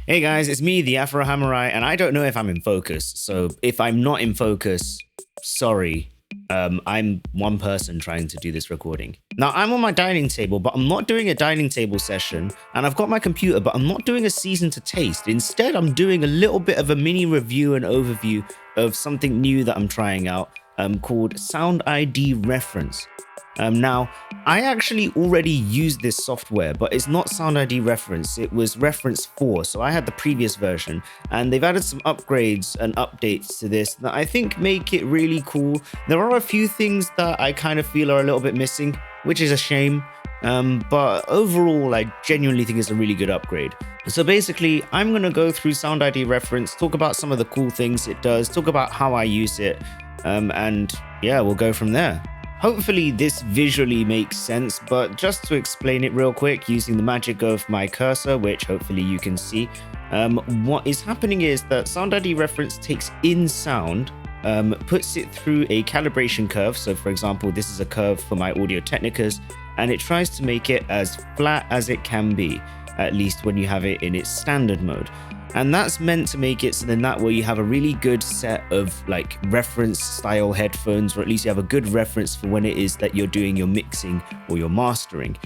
Hey guys, it's me, the Afro Hamurai, and I don't know if I'm in focus. So if I'm not in focus, sorry. I'm one person trying to do this recording. Now I'm on my dining table, but I'm not doing a dining table session, and I've got my computer, but I'm not doing a season to taste. Instead, I'm doing a little bit of a mini review and overview of something new that I'm trying out called SoundID Reference. Now, I actually already used this software, but it's not SoundID Reference, it was Reference 4, so I had the previous version, and they've added some upgrades and updates to this that I think make it really cool. There are a few things that I kind of feel are a little bit missing, which is a shame, but overall, I genuinely think it's a really good upgrade. So basically, I'm going to go through SoundID Reference, talk about some of the cool things it does, talk about how I use it, and yeah, we'll go from there. Hopefully this visually makes sense, but just to explain it real quick using the magic of my cursor, which hopefully you can see, what is happening is that SoundID Reference takes in sound, puts it through a calibration curve. So for example, this is a curve for my Audio Technicas, and it tries to make it as flat as it can be, at least when you have it in its standard mode. And that's meant to make it so then that way you have a really good set of like reference style headphones, or at least you have a good reference for when it is that you're doing your mixing or your mastering.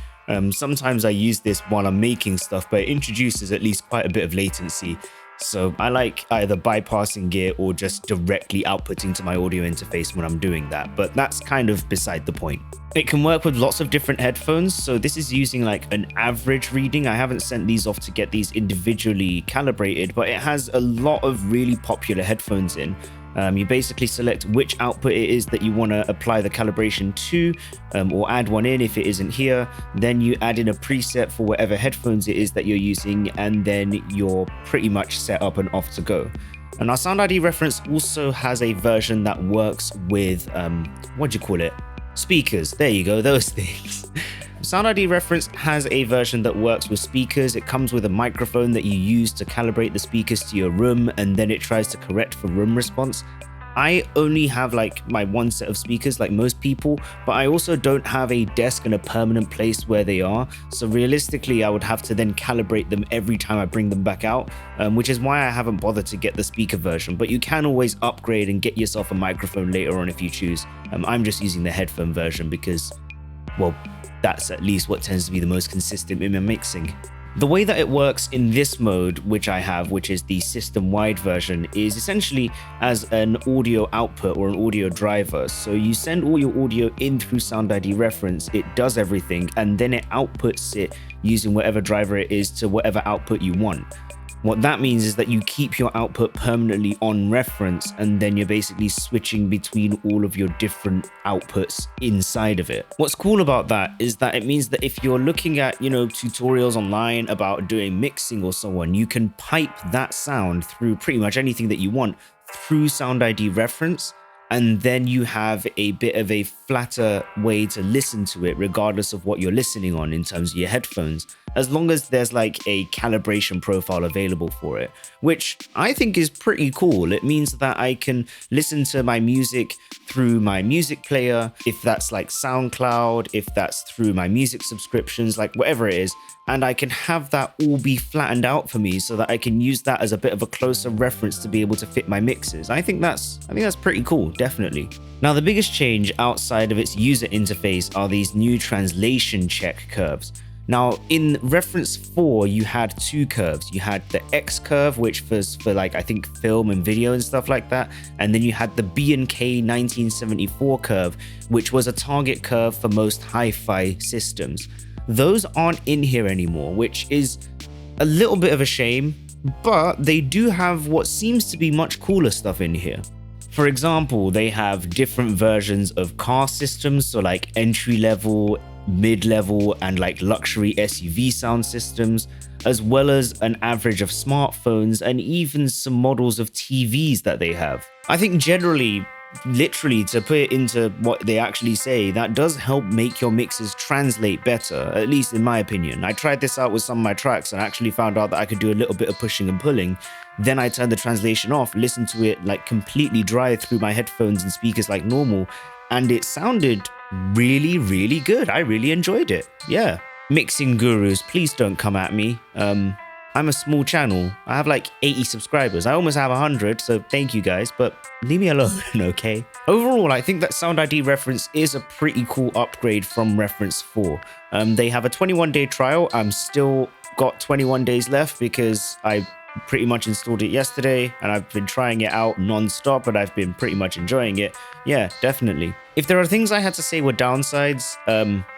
Sometimes I use this while I'm making stuff, but it introduces at least quite a bit of latency. So I like either bypassing it or just directly outputting to my audio interface when I'm doing that, but that's kind of beside the point. It can work with lots of different headphones, so this is using like an average reading. I haven't sent these off to get these individually calibrated, but it has a lot of really popular headphones in. You basically select which output it is that you want to apply the calibration to, or add one in if it isn't here. Then you add in a preset for whatever headphones it is that you're using, and then you're pretty much set up and off to go. And our SoundID Reference also has a version that works with, what do you call it? Speakers. There you go, those things. SoundID Reference has a version that works with speakers. It comes with a microphone that you use to calibrate the speakers to your room, and then it tries to correct for room response. I only have like my one set of speakers like most people, but I also don't have a desk and a permanent place where they are. So realistically, I would have to then calibrate them every time I bring them back out, which is why I haven't bothered to get the speaker version. But you can always upgrade and get yourself a microphone later on if you choose. I'm just using the headphone version because, well, that's at least what tends to be the most consistent in my mixing. The way that it works in this mode, which I have, which is the system-wide version, is essentially as an audio output or an audio driver. So you send all your audio in through SoundID Reference, it does everything, and then it outputs it using whatever driver it is to whatever output you want. What that means is that you keep your output permanently on reference, and then you're basically switching between all of your different outputs inside of it. What's cool about that is that it means that if you're looking at, tutorials online about doing mixing or so on, you can pipe that sound through pretty much anything that you want through SoundID Reference, and then you have a bit of a flatter way to listen to it regardless of what you're listening on in terms of your headphones, as long as there's like a calibration profile available for it, which I think is pretty cool. It means that I can listen to my music through my music player, if that's like SoundCloud, if that's through my music subscriptions, like whatever it is, and I can have that all be flattened out for me so that I can use that as a bit of a closer reference to be able to fit my mixes. I think that's pretty cool, definitely. Now, the biggest change outside of its user interface are these new translation check curves. Now, in Reference 4, you had two curves. You had the X curve, which was for like, I think, film and video and stuff like that. And then you had the B&K 1974 curve, which was a target curve for most hi-fi systems. Those aren't in here anymore, which is a little bit of a shame, but they do have what seems to be much cooler stuff in here. For example, they have different versions of car systems, so like entry-level, mid-level, and like luxury SUV sound systems, as well as an average of smartphones and even some models of TVs that they have. I think generally, literally, to put it into what they actually say, that does help make your mixes translate better, at least in my opinion. I tried this out with some of my tracks and actually found out that I could do a little bit of pushing and pulling. Then I turned the translation off, listened to it like completely dry through my headphones and speakers like normal, and it sounded really, really good. I really enjoyed it. Yeah. Mixing gurus, please don't come at me. I'm a small channel. I have like 80 subscribers. I almost have 100, so thank you guys, but leave me alone, okay? Overall, I think that SoundID reference is a pretty cool upgrade from reference 4. They have a 21-day trial. I'm still got 21 days left because I pretty much installed it yesterday and I've been trying it out non-stop, but I've been pretty much enjoying it. Yeah, definitely. If there are things I had to say were downsides,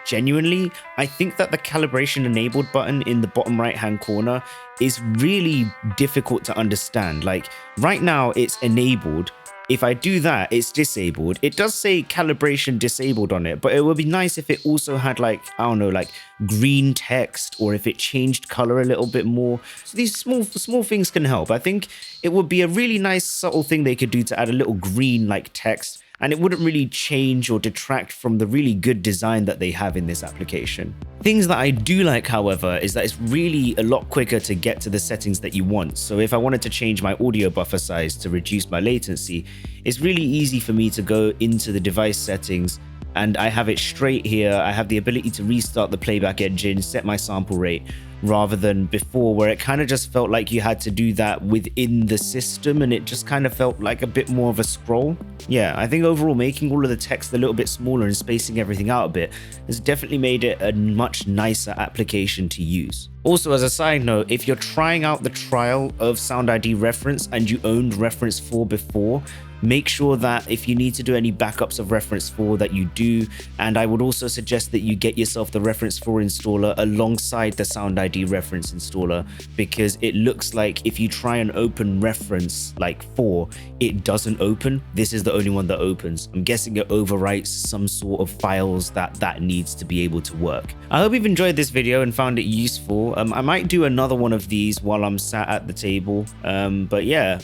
genuinely, I think that the calibration enabled button in the bottom right hand corner is really difficult to understand. Like right now it's enabled. If I do that, it's disabled. It does say calibration disabled on it, but it would be nice if it also had like, I don't know, like green text, or if it changed color a little bit more. So these small things can help. I think it would be a really nice subtle thing they could do to add a little green like text, and it wouldn't really change or detract from the really good design that they have in this application. Things that I do like, however, is that it's really a lot quicker to get to the settings that you want. So if I wanted to change my audio buffer size to reduce my latency, it's really easy for me to go into the device settings and I have it straight here. I have the ability to restart the playback engine, set my sample rate, rather than before where it kind of just felt like you had to do that within the system and it just kind of felt like a bit more of a scroll. Yeah, I think overall making all of the text a little bit smaller and spacing everything out a bit has definitely made it a much nicer application to use. Also, as a side note, if you're trying out the trial of SoundID reference and you owned reference 4 before, make sure that if you need to do any backups of reference 4 that you do, and I would also suggest that you get yourself the reference 4 installer alongside the SoundID reference installer, because it looks like if you try and open reference like 4, it doesn't open. This is the only one that opens. I'm guessing it overwrites some sort of files that needs to be able to work. I hope you've enjoyed this video and found it useful. I might do another one of these while I'm sat at the table, but yeah,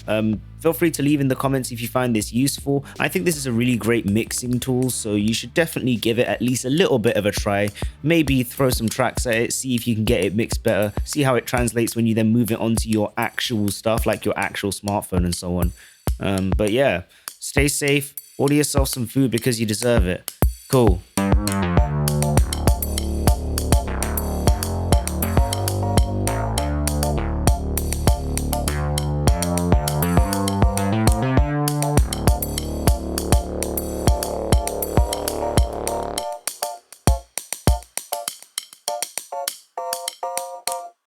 feel free to leave in the comments if you find this useful. I think this is a really great mixing tool, so you should definitely give it at least a little bit of a try. Maybe throw some tracks at it, see if you can get it mixed better, see how it translates when you then move it onto your actual stuff, like your actual smartphone and so on. But yeah, stay safe, order yourself some food because you deserve it. Cool.